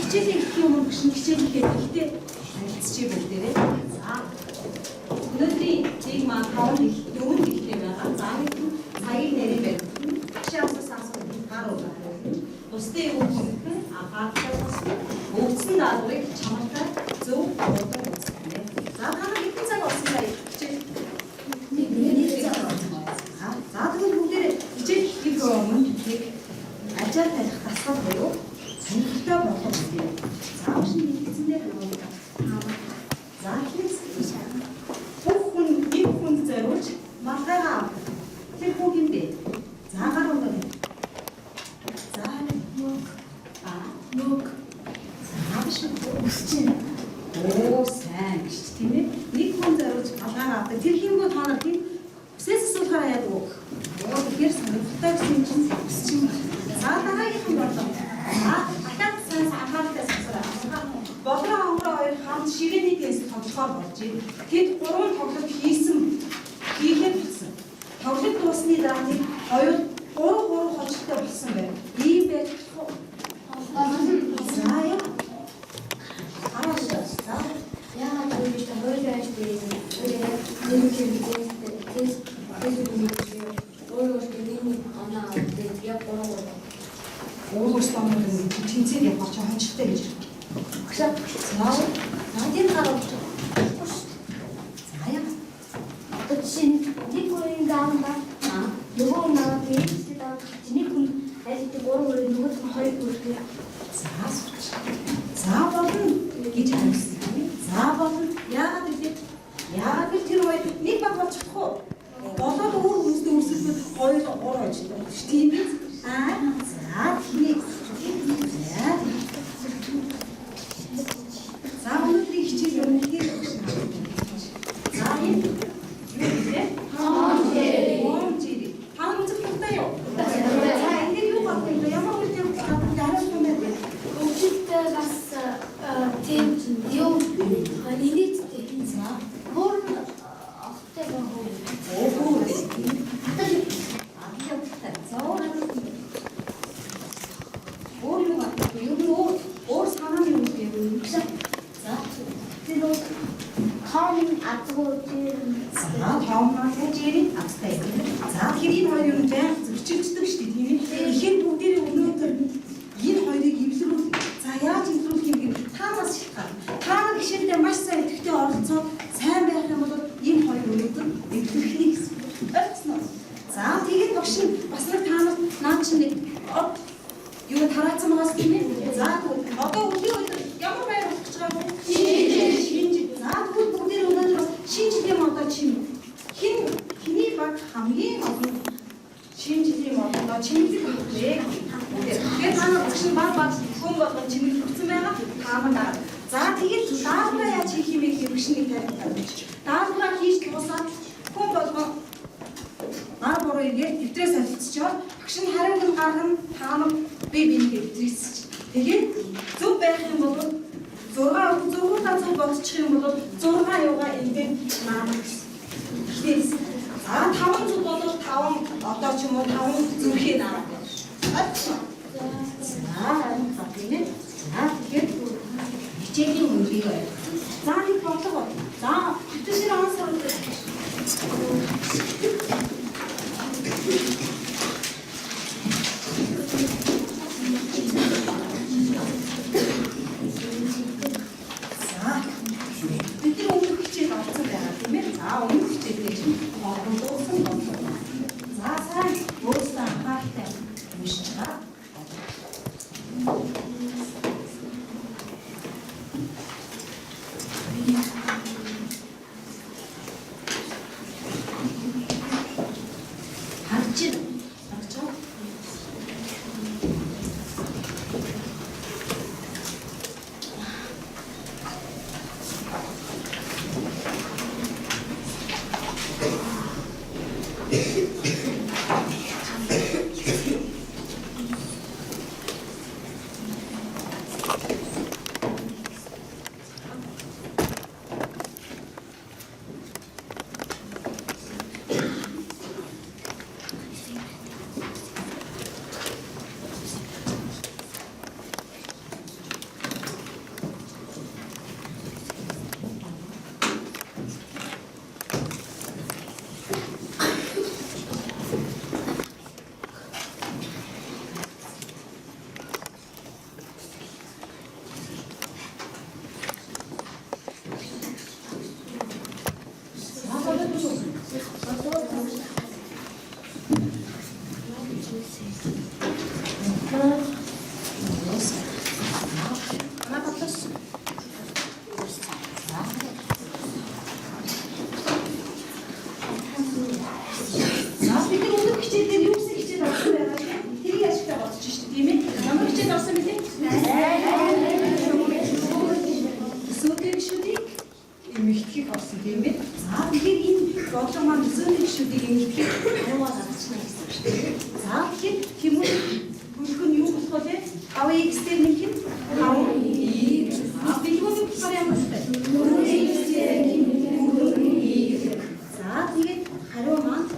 хичээлээ их юм уу гэж хичээл хийхдээ хэлцчихээ бүгдээрээ. За. Өнөөдрийн цэг маань 5 их юм ихтэй байгаа. За нэг цагийг нэрээ байна. Шаасаас асуух гаруу байна. Бусдын үг хэлэх апаатаас өгсөн даалгаврыг чамтай зөв бодож үзье. За танаа хэдэн цаг болсон сая хичээл нэг цаг болсон. За тэгвэл бүгдээрээ хичээл хийх өмнө нэг ажил тарих тасгал буюу сонирхолтой болох үү. За шинэ хэлцэндээ харуулдаг. За хэлсэн. Бүхэн нэг хүн зориулж матагаа тэр хүүгийн бэ. За гарууд. За нүг. Ааш үсчин. Оо сайн гэж тийм ээ. Нэг хүн зориулж матагаа авдаг. Тэр хингөө тоонор тийм үсээс асуухаараа яадаг уу? Оо тэгэхээр сонирхолтой гэсэн чинь үсчин. За дараагийн хүн бодлоо. Ахаад сайн анхааралтай сонсороо. Бодлоо хонгороо хоёр хамт ширээний тест тоглохоор болж байна. Тэд 3 тоглолт хийхэд болсон. Тоглолт дуусны дараа нэг хоёр 3 хоцтой болсон байна. Ийм байж болох уу? За яа. Араач. За яагаад гэвэл та хоёр байж дээ. Нэг тест өөрөөр оноо авдаг яг 3 Өөрөөс томор тэнцээд явах ч хончтой гэж. Агшаа. Надад гараад. За яа. Тэчин нэг бүрийн даан ба. Нөгөө наа тэгээд даан чиний хүн айлт 3 бүрийн нөгөө 2 бүртэй. За болно гэж хэлсэн. За болно. Яагаад гэвэл тэр хоёр нэг баг болчихох уу? Болоод өөр хүмүүстэй үрсэлбэл 2 3 гэж байна. Тийм биз? За тийм. За өнөөдрийн хичээл өнөхөр өгсөн. За энэ юу вэ? Хонжири. Хаан үзэх туфтаа юу? За энэ юу гэх юм бэ? Ямар үйл явдал гарах юм бэ? Өчигдөр бас тийм юу инээдтэй. За бүр ахтай байгаа. Оо. Өөр санааны үг гэвэл за тэр том азгуудын тоомноо жирийн австай. За хэрийн хоёр юм байнга зөрчилддөг шүү дээ тийм ээ. Ихээр бүгдээрээ өнөөдөр энэ хоёрыг эвлэрүүл. За яаж эвлэрүүлэх юм бэ? Таанаас шалтгаан. Таанаа гişэндээ маш сайн идэвхтэй оролцоод сайн байх юм бол энэ хоёр өнөөдөр эвлэрхний гэсэн. Ойлгосноо? За тэгээд багш нь бас нэг таанаас наад чинь нэг юу тараацсан байгаас тийм ээ. За одоо өглөө өдөр ямар байр болох гэж байгаа вэ? Шинж. За тэгвэл бүгдээ өнөөдөр шинжлэх модоо чинь хиний баг хамгийн олон шинжлэх модоо чимэглэх вэ? Тэгээд танаа багш нь баг хүн болгон чимэглэгдсэн байгаа. Таамаа. За тэгээд даалгавраа яаж хийх юм бэ гэхээр багшны тарих. Даалгавраа хийж дуусаад хүн болгон гар бороо игээд дэвтрээ солилцчоод багш нь хариуг нь гаргана таамаг би бинийг дэвтрээсч. Тэгээд зөв байх юм бол 6 цог бодчих юм бол 6 юугаа эндээ наамаг гэсэн. За 5 зүг бол 5 одоо ч юм уу 5 зүрхээ наамаг. За тэгээд хичээлийн үеийг за нэг бодлого. За хэвчээр ансаар ингээд хариугаа гаргачна гэсэн шүү дээ. За тэгэхээр хүмүүс бүлэг нь юу болох вэ? Хав x дээр нэг юм хав y. Бэлгүүний болохоор ямар вэ? X дээр нэг y. За тэгээд хариу маань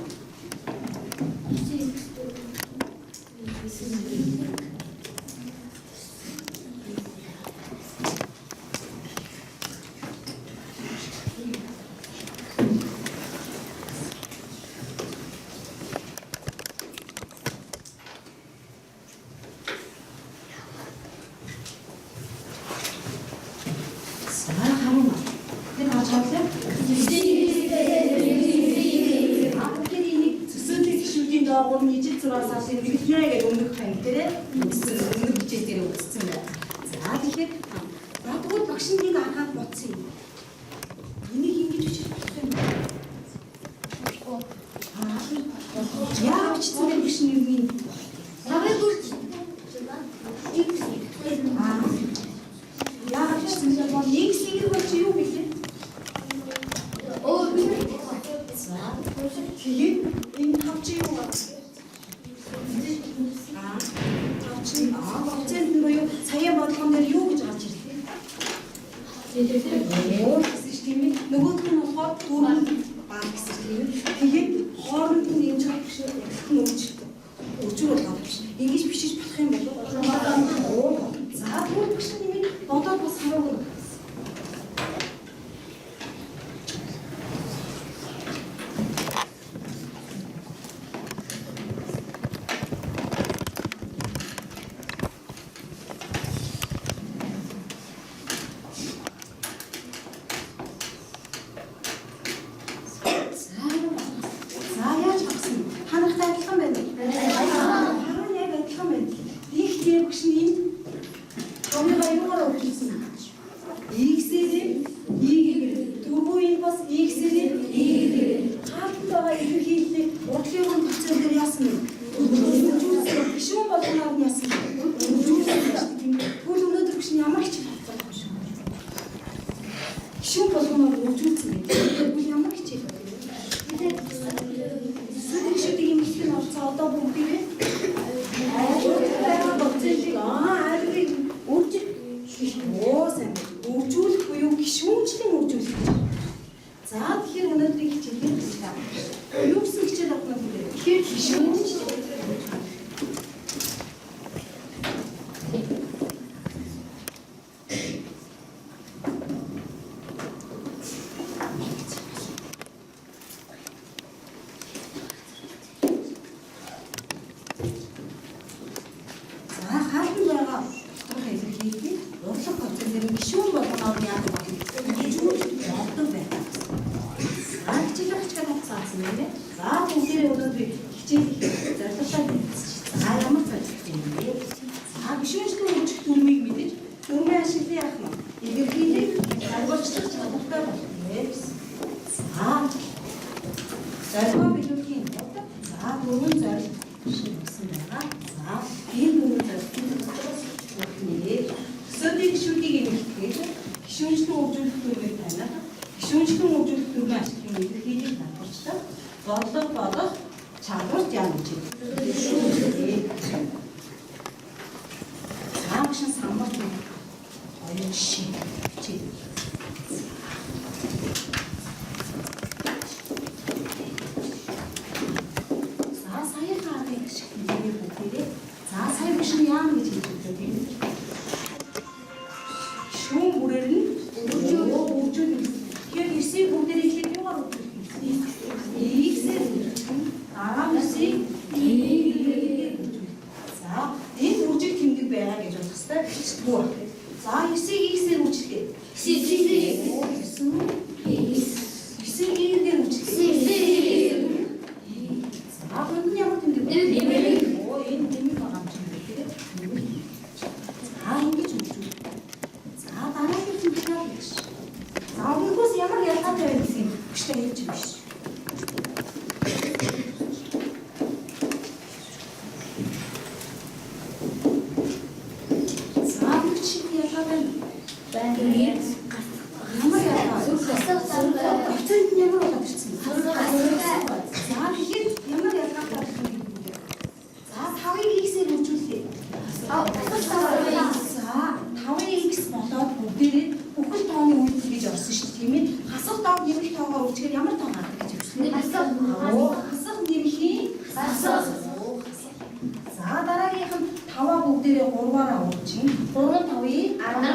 Бурган товыг арга.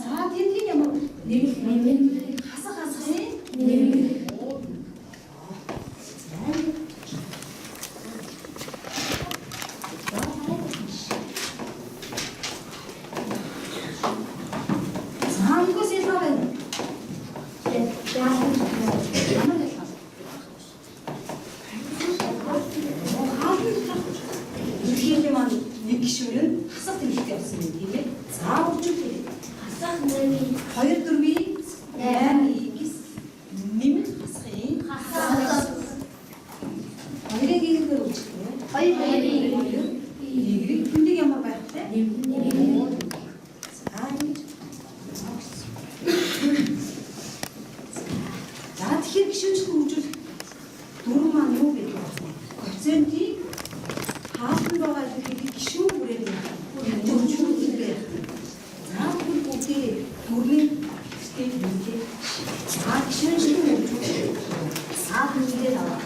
За тийм тийм ямар Нэмэлт. хасахын Нэмэлт. заангос ялгаа байна. Ямар ялгаа? Ихээр маань нэг гишүүр нь хасах тэмдэгтэй болсон юм тийм ээ. За үржүүлээ. Хасах нэмэлт. 2 4-ийн 8-ийг нэмэлт хасахын Хасах. хоёрыг ихээр үржүүлээ. Хоёр. Игрэг хүнийг ямар байх вэ? Нэмэлт. За тэгэхээр гişүүчд хөгжүүл дөрөв маань юу гэдэг вэ? Коэффициентийг хаалтанд байгаа ихээр гişүүн бүрээр хөгжүүл гэдэг. За тэгвэл бүгдээ дөрвийн стейт хийлээ. За гişүүчд хөгжүүл. За бүгдээ аваа.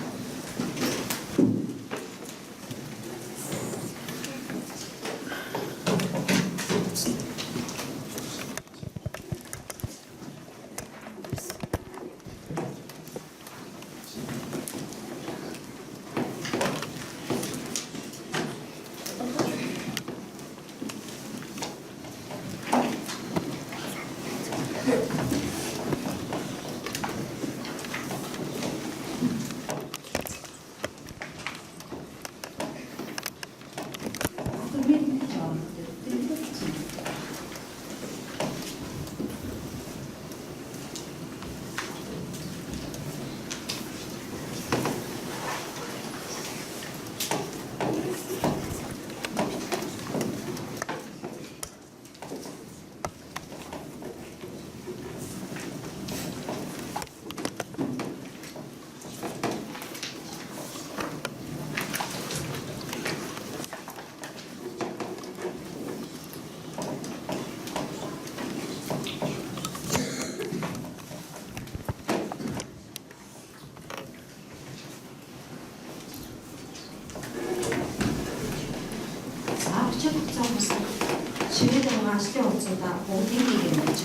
Шивэд байгаа ажлын хувцсуудаа бүгдийг нэг юм хийж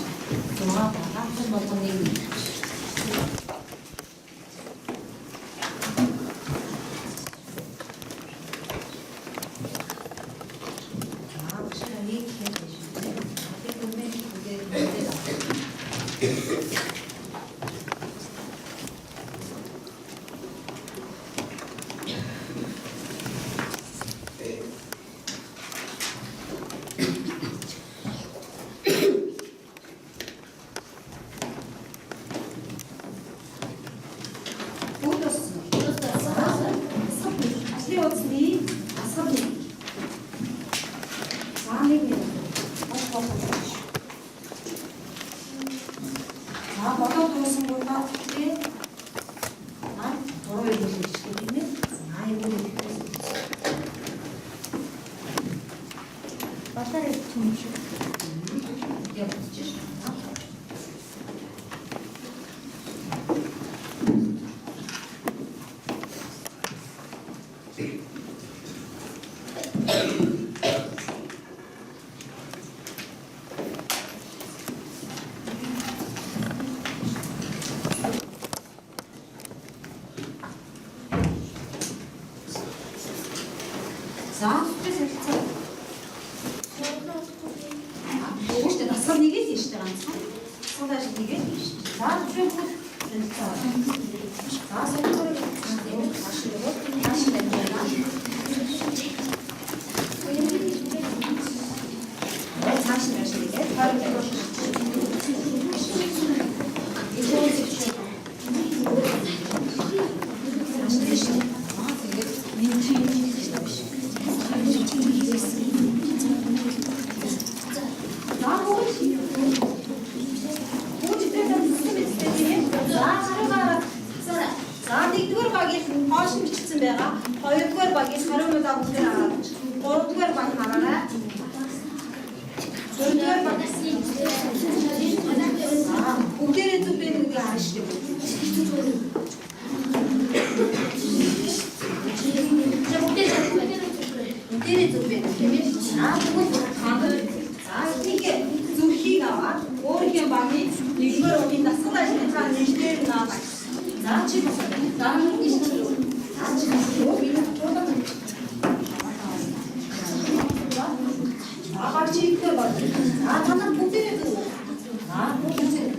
байгаа. 6 багахан болгоныг За тэгээс хэлцээ. Өөртөө насгал нэг л тийш байгаа ганцхан. Суулаш нэг л тийш. За тэгвэл хэлцээ. За суулаа маш байна. Цааш нь ашиглаад тойрог хоош бичсэн байгаа. 2-р багийн хариунуудаа бүгдээр аваад 3-р баг хараарай. 4-р баг бүгдээрээ зүг бэ гэдгийг хааш дээ. Бүгдээрээ зүг бэ. Тэгвэл хангал. За 자, 지금 나는 이쪽으로. 자, 지금 자, 같이 입혀봐. 자, 하나 보태도. 자, 보태.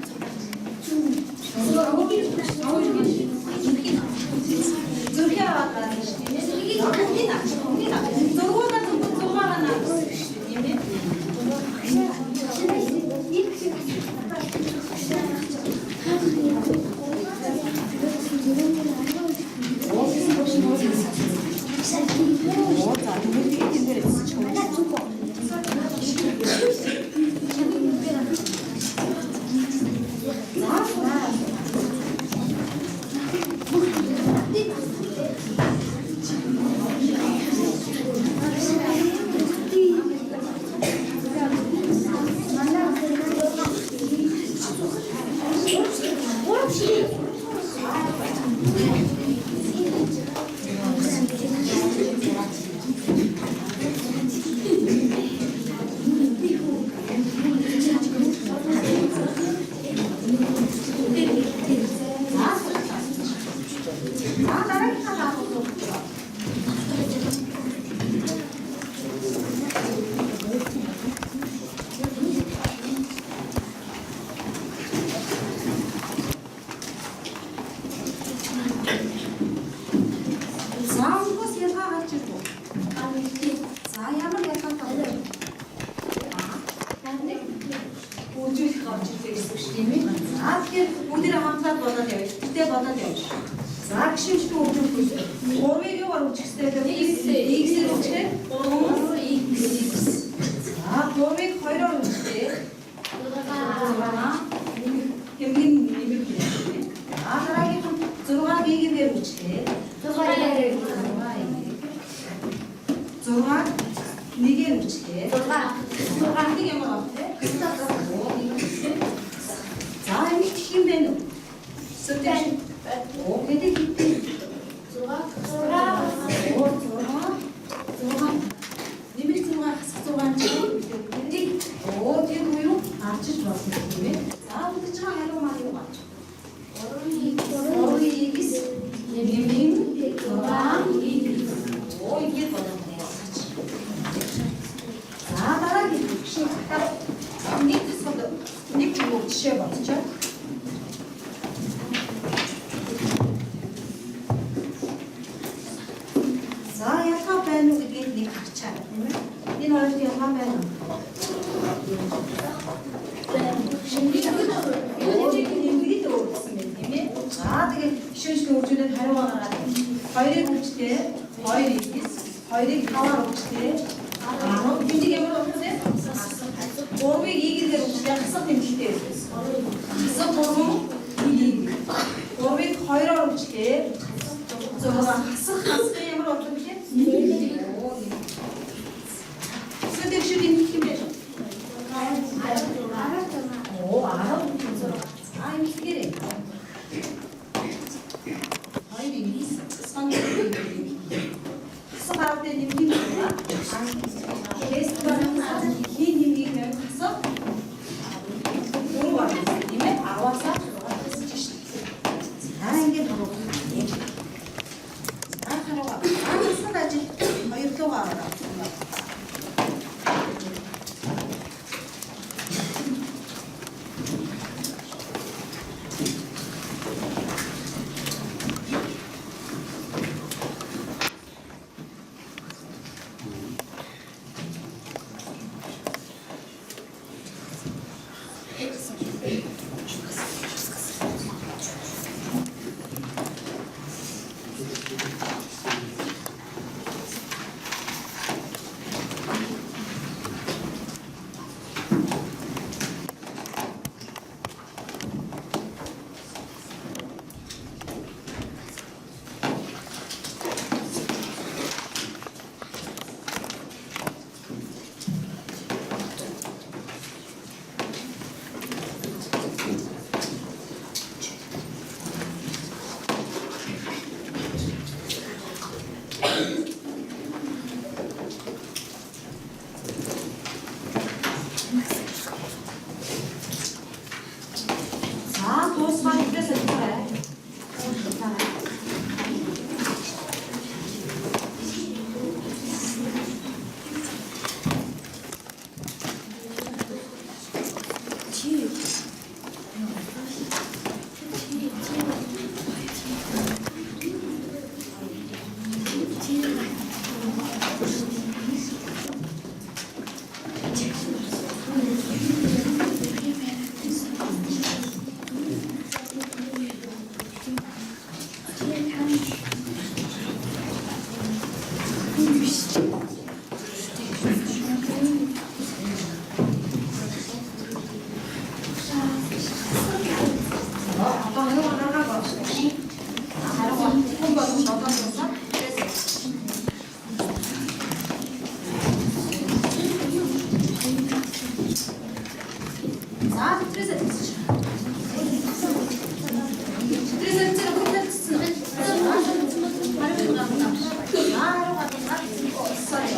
아빠 이거 하라고. 하라고. 한번 좀 넣어서. 자, 트레스. 트레스는 끝났어. 바로 가든가. 써요.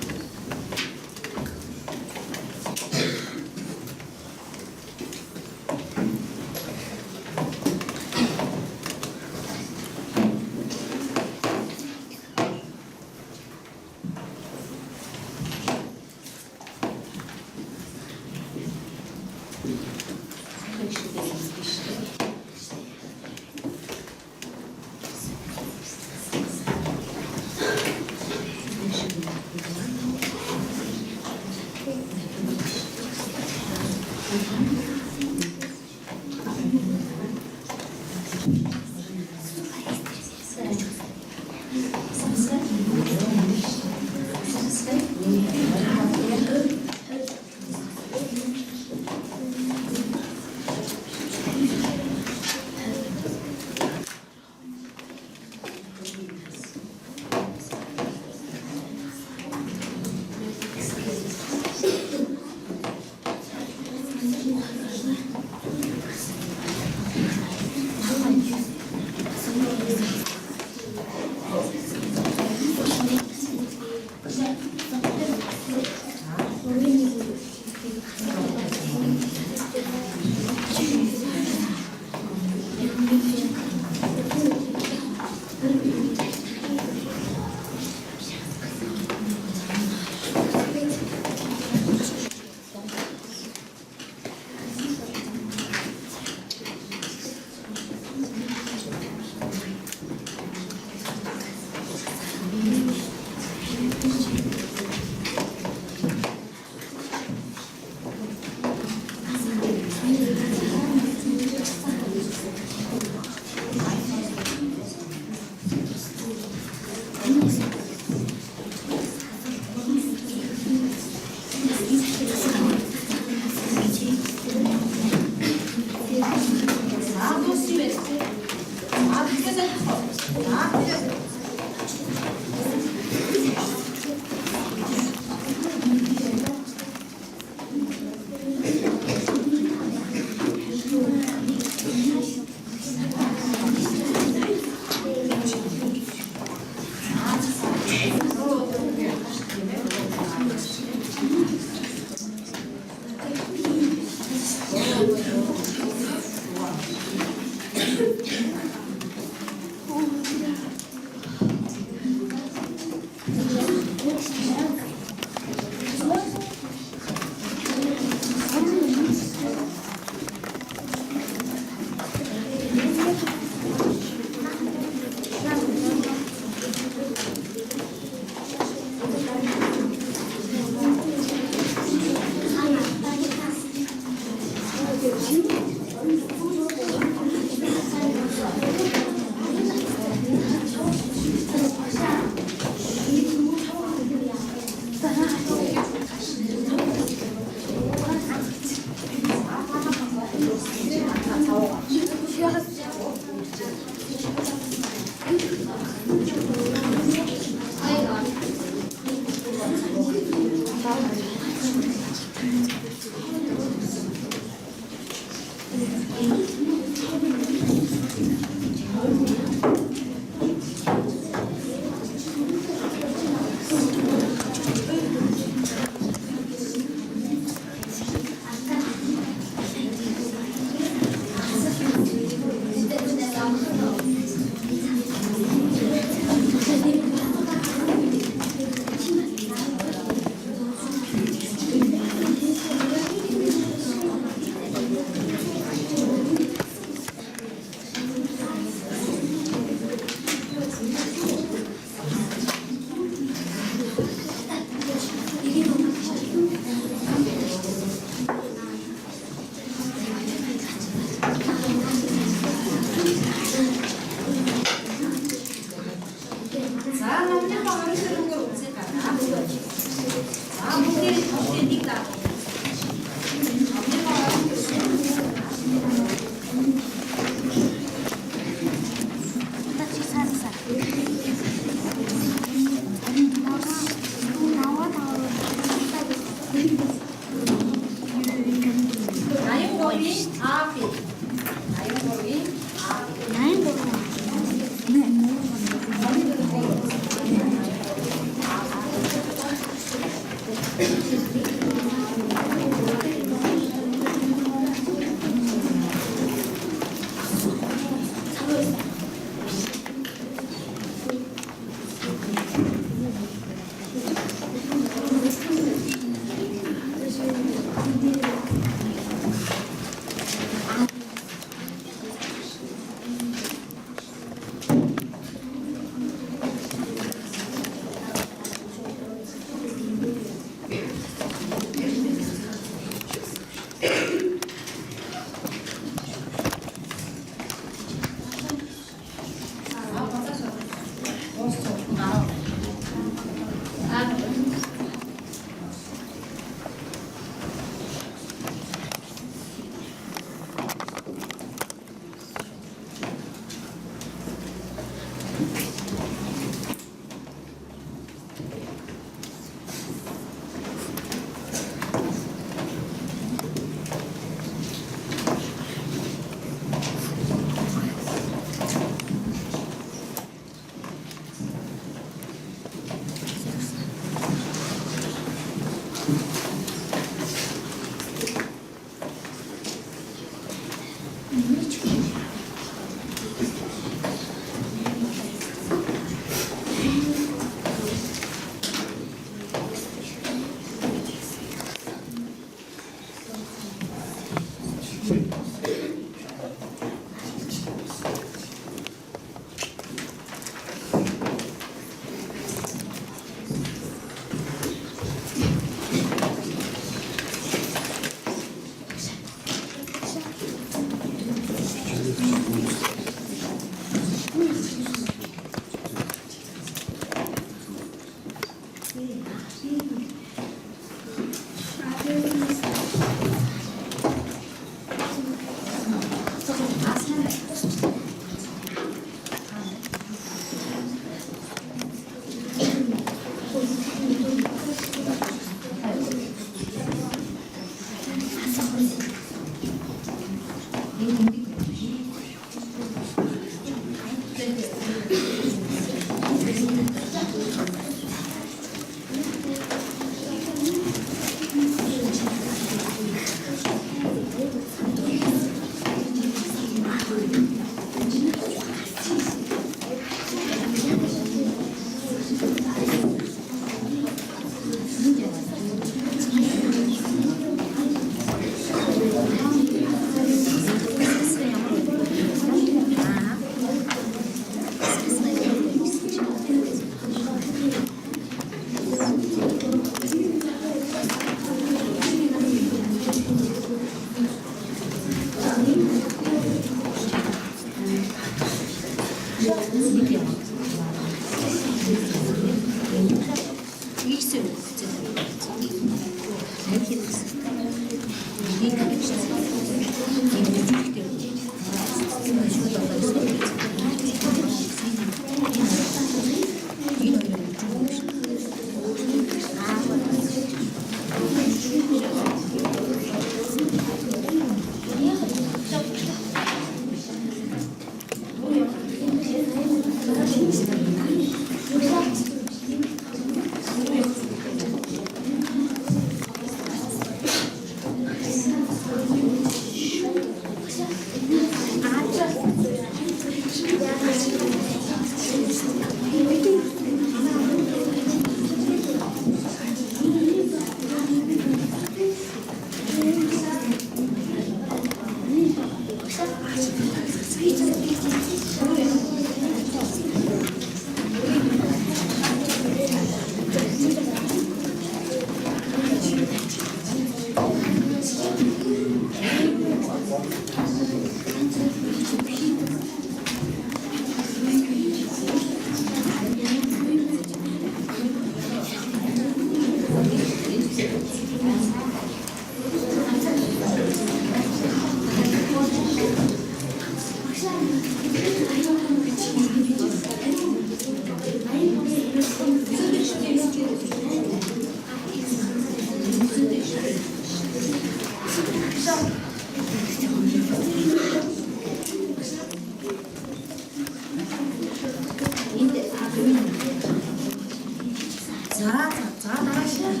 За дараагийн.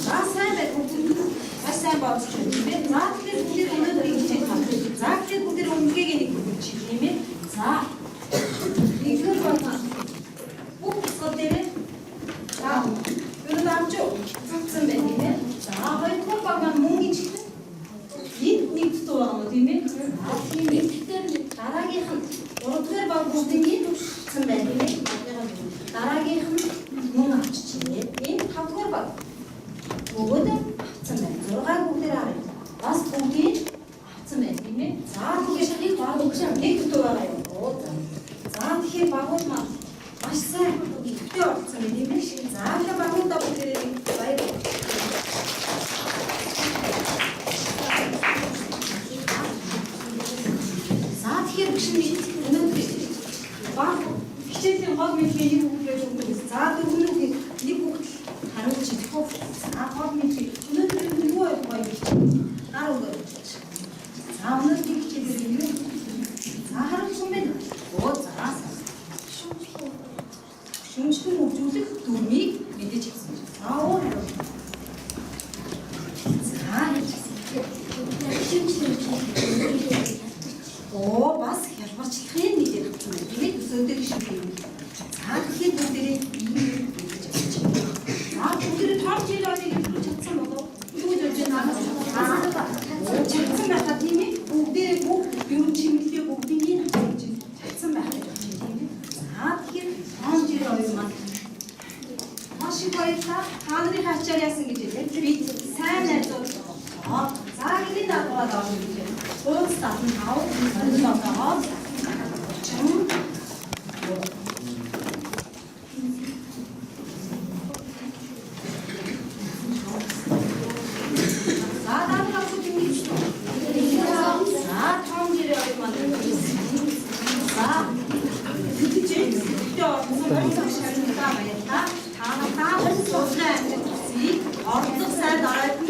За сайн байх бүгд бас сайн бодож байна тийм ээ. За тэгэхээр бүгд өнөөдөр ингэж байна. За тэгэхээр бүгд өмнөгийг нэг бүгд чих тийм ээ. За нэгдүгээр байна. Бүх хэсгүүд дээр за өнөөдөр авч цацсан байна тийм ээ. За хоёрдугаар баг маань мөн гэж энд нэг дутуу байгаа юм тийм ээ. Тийм ээ. Тэгэхээр дараагийнх нь гуравдугаар баг бүгдийн цацсан байна тийм ээ. Дараагийнх нь мөн авчихжээ. Энэ тавдугаар баг бүгд авцсан байна. 6 бүгдээр авъя. Бас бүгдийг авцсан байна тийм ээ. За тэгэхээр нэг баг нэг дутуу байгаа юм. За тэгэхээр багууд маань маш сайн өвдөө авцсан байна тийм ээ. За тэгэхээр багуудаа бүгдээр баяр. За тэгэхээр бишний өнөөдөр баг хичээлийн гол мэдээ нэг бүгдээр өгдөг. За өнөөдөр нэг бүгд харуулж идэхгүй. За гол мэдээ өнөөдөр юу гоё гар өгөөж. За өнөөдөр хичээлээр юу? За харуулсан байна. Оо за. Шүнжлэн хөгжүүлэх дүрмийг мэдээж хэлсэн. За өөр. Оо бас хялбарчлахын мэдээ өгсөн байна. Тэгээд өсөөдөг шиг юм. За тэгэхээр бүгдээрээ за бүгдээрээ тоорч ирээ гэж чадсан болов уу? Бүгд өж наанаас чадсан байхад тийм ээ. Бүгдээрээ бүгд юу чимэлээ бүгдийг чадсан байхад тийм ээ. За тэгэхээр тоорч ирээ хоёр маань маш их баярлалаа. Та нарын хачаар яасан гэж хэлээ. Би сайн найзууд. За хэдийн дагуулад орно гэж байна. Ууц татан тав сонирхолтой. Ордлого сайн дараад